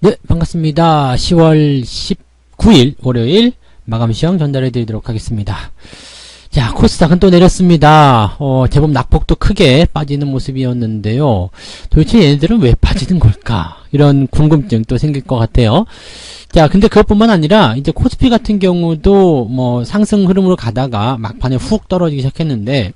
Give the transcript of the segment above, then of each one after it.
네, 반갑습니다. 10월 19일 월요일 마감 시황 전달해 드리도록 하겠습니다. 자, 코스닥은 또 내렸습니다. 제법 낙폭도 크게 빠지는 모습이었는데요. 도대체 얘네들은 왜 빠지는 걸까? 이런 궁금증 또 생길 것 같아요. 자, 근데 그것뿐만 아니라 이제 코스피 같은 경우도 뭐 상승 흐름으로 가다가 막판에 훅 떨어지기 시작했는데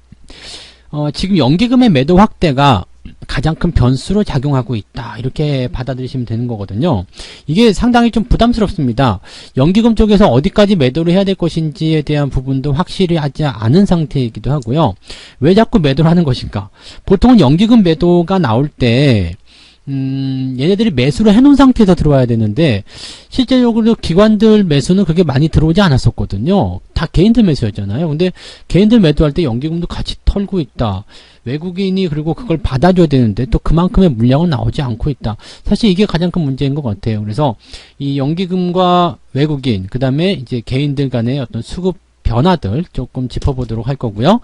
지금 연기금의 매도 확대가 가장 큰 변수로 작용하고 있다, 이렇게 받아들이시면 되는 거거든요. 이게 상당히 좀 부담스럽습니다. 연기금 쪽에서 어디까지 매도를 해야 될 것인지에 대한 부분도 확실히 하지 않은 상태이기도 하고요. 왜 자꾸 매도를 하는 것인가? 보통은 연기금 매도가 나올 때 얘네들이 매수를 해놓은 상태에서 들어와야 되는데, 실제적으로 기관들 매수는 그렇게 많이 들어오지 않았었거든요. 다 개인들 매수였잖아요. 근데 개인들 매도할 때 연기금도 같이 털고 있다. 외국인이 그리고 그걸 받아줘야 되는데 또 그만큼의 물량은 나오지 않고 있다. 사실 이게 가장 큰 문제인 것 같아요. 그래서 이 연기금과 외국인, 그 다음에 이제 개인들 간의 어떤 수급 변화들 조금 짚어보도록 할 거고요.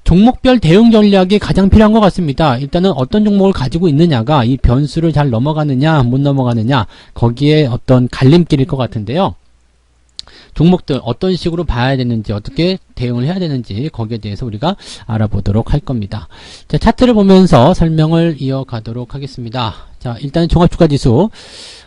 종목별 대응 전략이 가장 필요한 것 같습니다. 일단은 어떤 종목을 가지고 있느냐가 이 변수를 잘 넘어가느냐 못 넘어가느냐, 거기에 어떤 갈림길일 것 같은데요. 종목들 어떤 식으로 봐야 되는지, 어떻게 대응을 해야 되는지, 거기에 대해서 우리가 알아보도록 할 겁니다. 자, 차트를 보면서 설명을 이어가도록 하겠습니다. 자, 일단 종합주가지수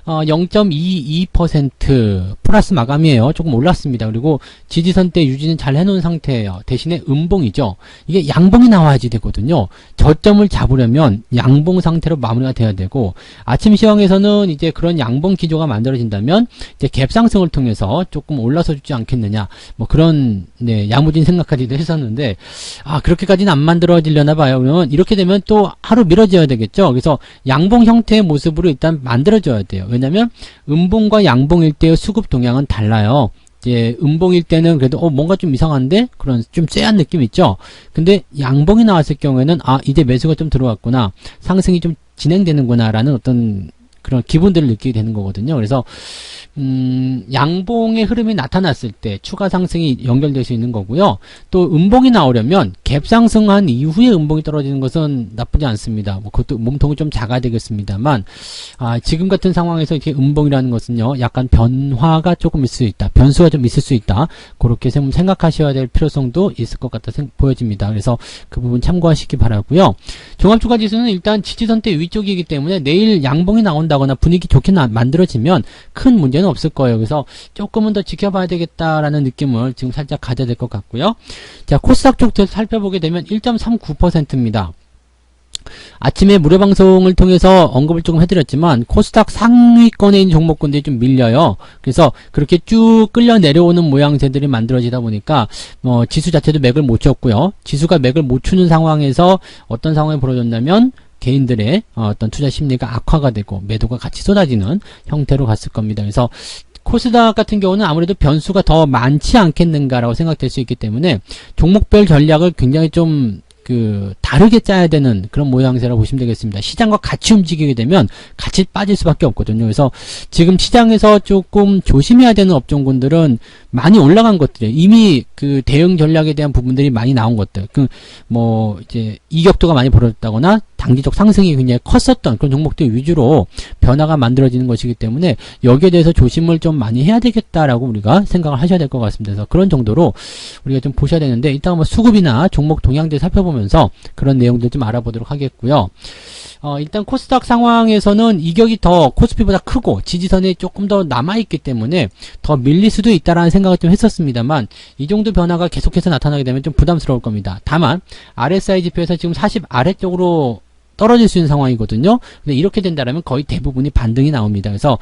0.22% 플러스 마감이에요. 조금 올랐습니다. 그리고 지지선대 유지는 잘 해놓은 상태예요. 대신에 음봉이죠. 이게 양봉이 나와야지 되거든요. 저점을 잡으려면 양봉 상태로 마무리가 돼야 되고, 아침 시황에서는 이제 그런 양봉 기조가 만들어진다면 이제 갭상승을 통해서 조금 올라서 주지 않겠느냐, 뭐 그런 야무진 생각까지도 했었는데, 그렇게까지는 안 만들어지려나 봐요. 그러면 이렇게 되면 또 하루 미뤄져야 되겠죠. 그래서 양봉 형태의 모습으로 일단 만들어줘야 돼요. 왜냐면 음봉과 양봉일 때의 수급 동향은 달라요. 이제 음봉일 때는 그래도 뭔가 좀 이상한데, 그런 좀 쎄한 느낌 있죠. 근데 양봉이 나왔을 경우에는 이제 매수가 좀 들어왔구나, 상승이 좀 진행되는구나 라는 어떤 그런 기분들을 느끼게 되는 거거든요. 그래서 양봉의 흐름이 나타났을 때 추가 상승이 연결될 수 있는 거고요. 또 음봉이 나오려면 갭 상승한 이후에 음봉이 떨어지는 것은 나쁘지 않습니다. 뭐 그것도 몸통이 좀 작아야 되겠습니다만, 지금 같은 상황에서 이렇게 음봉이라는 것은요, 약간 변화가 조금 있을 수 있다, 변수가 좀 있을 수 있다, 그렇게 생각하셔야 될 필요성도 있을 것 같아 보여집니다. 그래서 그 부분 참고하시기 바라고요. 종합주가지수는 일단 지지선대 위쪽이기 때문에 내일 양봉이 나온다거나 분위기 좋게 만들어지면 큰 문제는 없을 거예요. 그래서 조금은 더 지켜봐야 되겠다라는 느낌을 지금 살짝 가져야 될 것 같고요. 자, 코스닥 쪽도 살펴보게 되면 1.39%입니다. 아침에 무료방송을 통해서 언급을 조금 해드렸지만 코스닥 상위권에 있는 종목군들이 좀 밀려요. 그래서 그렇게 쭉 끌려 내려오는 모양새들이 만들어지다 보니까 지수 자체도 맥을 못 쳤고요. 지수가 맥을 못 추는 상황에서 어떤 상황이 벌어졌냐면 개인들의 어떤 투자 심리가 악화가 되고 매도가 같이 쏟아지는 형태로 갔을 겁니다. 그래서 코스닥 같은 경우는 아무래도 변수가 더 많지 않겠는가라고 생각될 수 있기 때문에 종목별 전략을 굉장히 좀 다르게 짜야 되는 그런 모양새라고 보시면 되겠습니다. 시장과 같이 움직이게 되면 같이 빠질 수밖에 없거든요. 그래서 지금 시장에서 조금 조심해야 되는 업종군들은 많이 올라간 것들이에요. 이미 그 대응 전략에 대한 부분들이 많이 나온 것들, 이제 이격도가 많이 벌어졌다거나 단기적 상승이 굉장히 컸었던 그런 종목들 위주로 변화가 만들어지는 것이기 때문에 여기에 대해서 조심을 좀 많이 해야 되겠다라고 우리가 생각을 하셔야 될 것 같습니다. 그래서 그런 정도로 우리가 좀 보셔야 되는데, 일단 수급이나 종목 동향들 살펴보면서 그런 내용들 좀 알아보도록 하겠고요. 일단 코스닥 상황에서는 이격이 더 코스피보다 크고 지지선에 조금 더 남아있기 때문에 더 밀릴 수도 있다라는 생각을 좀 했었습니다만, 이 정도 변화가 계속해서 나타나게 되면 좀 부담스러울 겁니다. 다만 RSI 지표에서 지금 40 아래쪽으로 떨어질 수 있는 상황이거든요. 근데 이렇게 된다면 거의 대부분이 반등이 나옵니다. 그래서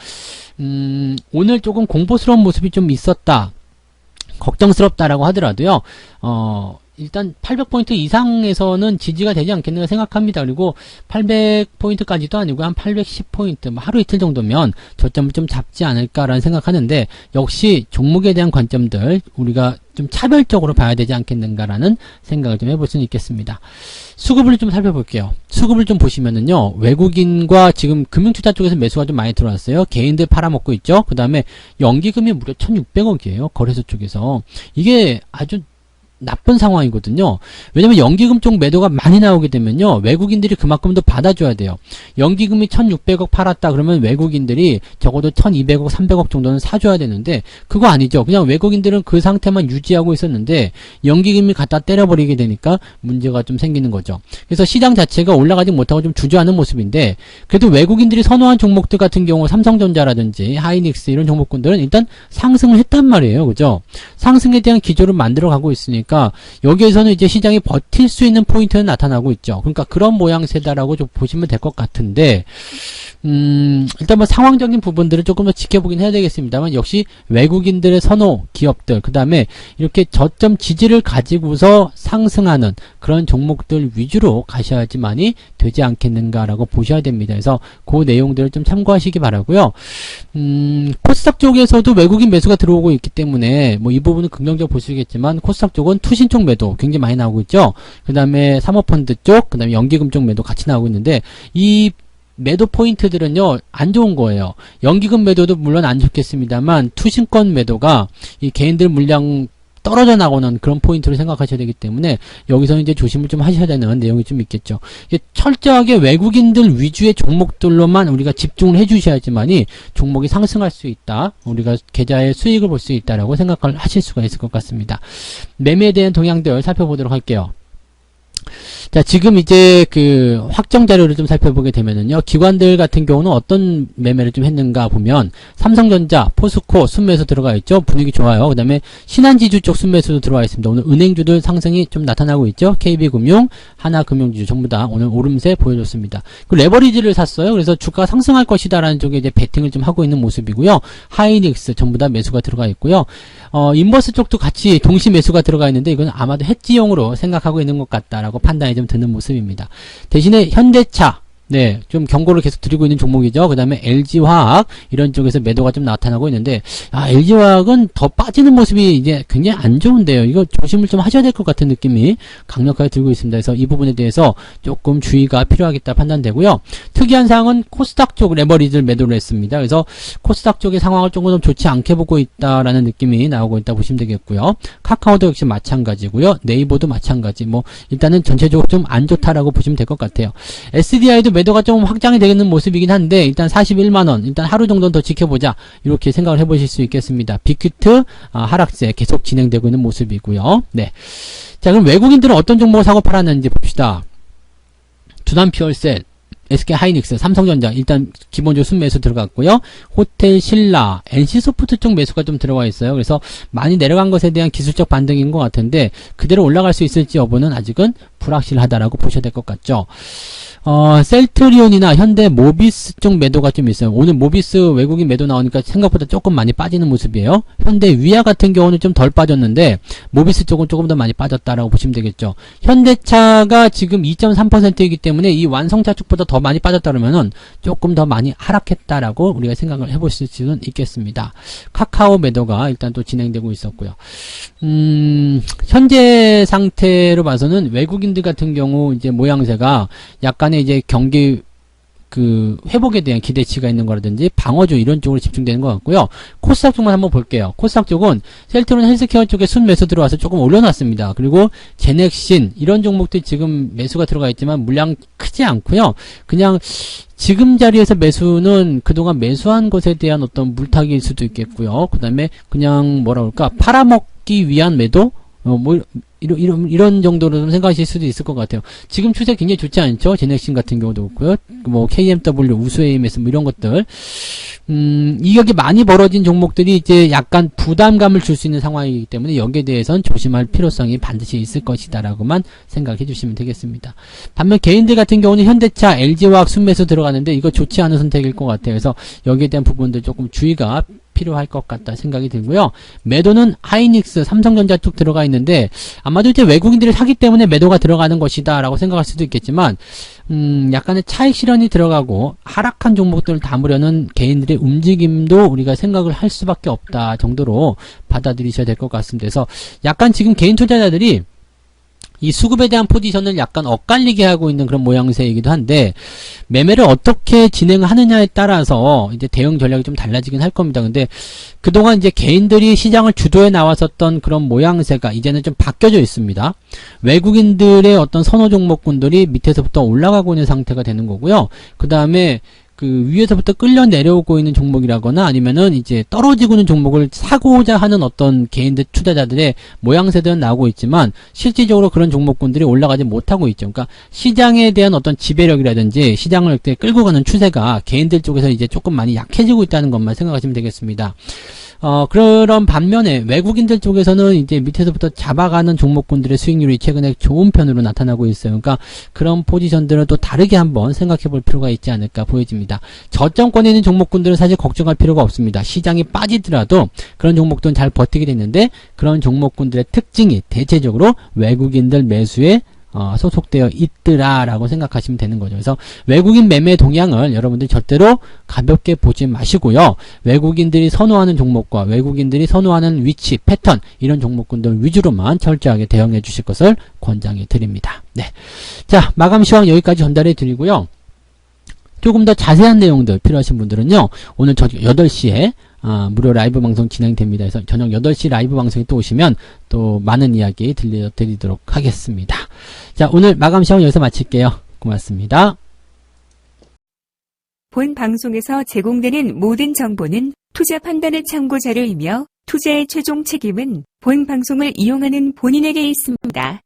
오늘 조금 공포스러운 모습이 좀 있었다, 걱정스럽다라고 하더라도요, 일단 800포인트 이상에서는 지지가 되지 않겠는가 생각합니다. 그리고 800포인트까지도 아니고 한 810포인트, 하루 이틀 정도면 저점을 좀 잡지 않을까라는 생각하는데, 역시 종목에 대한 관점들 우리가 좀 차별적으로 봐야 되지 않겠는가라는 생각을 좀 해볼 수는 있겠습니다. 수급을 좀 살펴볼게요. 수급을 좀 보시면은요, 외국인과 지금 금융투자 쪽에서 매수가 좀 많이 들어왔어요. 개인들 팔아먹고 있죠. 그 다음에 연기금이 무려 1600억이에요. 거래소 쪽에서. 이게 아주 나쁜 상황이거든요. 왜냐면 연기금 쪽 매도가 많이 나오게 되면요. 외국인들이 그만큼 더 받아줘야 돼요. 연기금이 1600억 팔았다 그러면 외국인들이 적어도 1200억, 300억 정도는 사줘야 되는데 그거 아니죠. 그냥 외국인들은 그 상태만 유지하고 있었는데 연기금이 갖다 때려버리게 되니까 문제가 좀 생기는 거죠. 그래서 시장 자체가 올라가지 못하고 좀 주저하는 모습인데 그래도 외국인들이 선호한 종목들 같은 경우 삼성전자라든지 하이닉스 이런 종목군들은 일단 상승을 했단 말이에요. 그죠? 상승에 대한 기조를 만들어 가고 있으니까 여기에서는 이제 시장이 버틸 수 있는 포인트는 나타나고 있죠. 그러니까 그런 모양새다라고 좀 보시면 될 것 같은데 일단 뭐 상황적인 부분들을 조금 더 지켜보긴 해야 되겠습니다만 역시 외국인들의 선호 기업들 그 다음에 이렇게 저점 지지를 가지고서 상승하는 그런 종목들 위주로 가셔야지만이 되지 않겠는가라고 보셔야 됩니다. 그래서 그 내용들을 좀 참고하시기 바라고요. 코스닥 쪽에서도 외국인 매수가 들어오고 있기 때문에 뭐 이 부분은 긍정적으로 보시겠지만 코스닥 쪽은 투신 쪽 매도 굉장히 많이 나오고 있죠. 그 다음에 사모펀드 쪽, 그 다음에 연기금 쪽 매도 같이 나오고 있는데 이 매도 포인트들은요 안 좋은 거예요. 연기금 매도도 물론 안 좋겠습니다만 투신권 매도가 이 개인들 물량 떨어져 나오는 그런 포인트로 생각하셔야 되기 때문에 여기서는 이제 조심을 좀 하셔야 되는 내용이 좀 있겠죠. 철저하게 외국인들 위주의 종목들로만 우리가 집중을 해주셔야지만이 종목이 상승할 수 있다. 우리가 계좌의 수익을 볼 수 있다라고 생각을 하실 수가 있을 것 같습니다. 매매에 대한 동향들 살펴보도록 할게요. 자, 지금 이제 그 확정 자료를 좀 살펴보게 되면은요, 기관들 같은 경우는 어떤 매매를 좀 했는가 보면, 삼성전자, 포스코, 순매수 들어가 있죠? 분위기 좋아요. 그 다음에 신한지주 쪽 순매수도 들어와 있습니다. 오늘 은행주들 상승이 좀 나타나고 있죠? KB금융, 하나금융지주 전부 다 오늘 오름세 보여줬습니다. 그 레버리지를 샀어요. 그래서 주가가 상승할 것이다라는 쪽에 이제 베팅을 좀 하고 있는 모습이고요. 하이닉스 전부 다 매수가 들어가 있고요. 인버스 쪽도 같이 동시 매수가 들어가 있는데, 이건 아마도 해지용으로 생각하고 있는 것 같다라고 판단이 좀 드는 모습입니다. 대신에 현대차, 네, 좀 경고를 계속 드리고 있는 종목이죠. 그 다음에 LG화학, 이런 쪽에서 매도가 좀 나타나고 있는데, LG화학은 더 빠지는 모습이 이제 굉장히 안 좋은데요. 이거 조심을 좀 하셔야 될 것 같은 느낌이 강력하게 들고 있습니다. 그래서 이 부분에 대해서 조금 주의가 필요하겠다 판단되고요. 특이한 사항은 코스닥 쪽 레버리지를 매도를 했습니다. 그래서 코스닥 쪽의 상황을 조금 좋지 않게 보고 있다라는 느낌이 나오고 있다 보시면 되겠고요. 카카오도 역시 마찬가지고요. 네이버도 마찬가지. 뭐 일단은 전체적으로 좀 안 좋다라고 보시면 될 것 같아요. SDI도 매도가 좀 확장이 되는 모습이긴 한데 일단 41만원 일단 하루 정도는 더 지켜보자 이렇게 생각을 해보실 수 있겠습니다. 빅히트 하락세 계속 진행되고 있는 모습이고요. 네, 자 그럼 외국인들은 어떤 종목을 사고 팔았는지 봅시다. 두산퓨얼셀, SK하이닉스, 삼성전자 일단 기본적으로 순매수 들어갔고요. 호텔 신라, NC소프트 쪽 매수가 좀 들어가 있어요. 그래서 많이 내려간 것에 대한 기술적 반등인 것 같은데 그대로 올라갈 수 있을지 여부는 아직은 불확실하다라고 보셔야 될 것 같죠. 셀트리온이나 현대 모비스 쪽 매도가 좀 있어요. 오늘 모비스 외국인 매도 나오니까 생각보다 조금 많이 빠지는 모습이에요. 현대 위아 같은 경우는 좀 덜 빠졌는데 모비스 쪽은 조금 더 많이 빠졌다라고 보시면 되겠죠. 현대차가 지금 2.3%이기 때문에 이 완성차 쪽보다 더 많이 빠졌다 그러면은 조금 더 많이 하락했다라고 우리가 생각을 해보실 수는 있겠습니다. 카카오 매도가 일단 또 진행되고 있었고요. 현재 상태로 봐서는 외국인들 같은 경우 이제 모양새가 약간의 이제 경기 그 회복에 대한 기대치가 있는 거라든지 방어주 이런 쪽으로 집중되는 것 같고요. 코스닥 쪽만 한번 볼게요. 코스닥 쪽은 셀트론 헬스케어 쪽에 순매수 들어와서 조금 올려놨습니다. 그리고 제넥신 이런 종목들이 지금 매수가 들어가 있지만 물량 크지 않고요. 그냥 지금 자리에서 매수는 그동안 매수한 것에 대한 어떤 물타기일 수도 있겠고요. 그 다음에 그냥 뭐라 그럴까 팔아먹기 위한 매도 이런 정도로 좀 생각하실 수도 있을 것 같아요. 지금 추세 굉장히 좋지 않죠? 제넥신 같은 경우도 그렇고요. 뭐 KMW, 우수AMS 뭐 이런 것들. 이격이 많이 벌어진 종목들이 이제 약간 부담감을 줄 수 있는 상황이기 때문에 여기에 대해서는 조심할 필요성이 반드시 있을 것이다라고만 생각해 주시면 되겠습니다. 반면 개인들 같은 경우는 현대차, LG화학 순매수 들어가는데 이거 좋지 않은 선택일 것 같아요. 그래서 여기에 대한 부분들 조금 주의가 필요할 것 같다 생각이 들고요. 매도는 하이닉스, 삼성전자 쪽 들어가 있는데 아마도 이제 외국인들이 사기 때문에 매도가 들어가는 것이다 라고 생각할 수도 있겠지만 약간의 차익 실현이 들어가고 하락한 종목들을 담으려는 개인들의 움직임도 우리가 생각을 할 수밖에 없다 정도로 받아들이셔야 될 것 같습니다. 그래서 약간 지금 개인 투자자들이 이 수급에 대한 포지션을 약간 엇갈리게 하고 있는 그런 모양새이기도 한데, 매매를 어떻게 진행하느냐에 따라서 이제 대응 전략이 좀 달라지긴 할 겁니다. 근데 그동안 이제 개인들이 시장을 주도해 나왔었던 그런 모양새가 이제는 좀 바뀌어져 있습니다. 외국인들의 어떤 선호 종목군들이 밑에서부터 올라가고 있는 상태가 되는 거고요. 그 다음에 그 위에서부터 끌려 내려오고 있는 종목이라거나 아니면은 이제 떨어지고 있는 종목을 사고자 하는 어떤 개인들 투자자들의 모양새들은 나오고 있지만 실질적으로 그런 종목군들이 올라가지 못하고 있죠. 그러니까 시장에 대한 어떤 지배력이라든지 시장을 이렇게 끌고 가는 추세가 개인들 쪽에서 이제 조금 많이 약해지고 있다는 것만 생각하시면 되겠습니다. 그런 반면에 외국인들 쪽에서는 이제 밑에서부터 잡아가는 종목군들의 수익률이 최근에 좋은 편으로 나타나고 있어요. 그러니까 그런 포지션들을 또 다르게 한번 생각해 볼 필요가 있지 않을까 보여집니다. 저점권에 있는 종목군들은 사실 걱정할 필요가 없습니다. 시장이 빠지더라도 그런 종목들은 잘 버티게 됐는데 그런 종목군들의 특징이 대체적으로 외국인들 매수에 소속되어 있더라라고 생각하시면 되는 거죠. 그래서 외국인 매매 동향을 여러분들이 절대로 가볍게 보지 마시고요. 외국인들이 선호하는 종목과 외국인들이 선호하는 위치, 패턴 이런 종목군들 위주로만 철저하게 대응해 주실 것을 권장해 드립니다. 네, 자 마감 시황 여기까지 전달해 드리고요. 조금 더 자세한 내용들 필요하신 분들은요. 오늘 저녁 8시에 무료 라이브 방송 진행됩니다. 그래서 저녁 8시 라이브 방송에 또 오시면 또 많은 이야기 들려드리도록 하겠습니다. 자, 오늘 마감 시간 여기서 마칠게요. 고맙습니다. 본 방송에서 제공되는 모든 정보는 투자 판단의 참고 자료이며 투자의 최종 책임은 본 방송을 이용하는 본인에게 있습니다.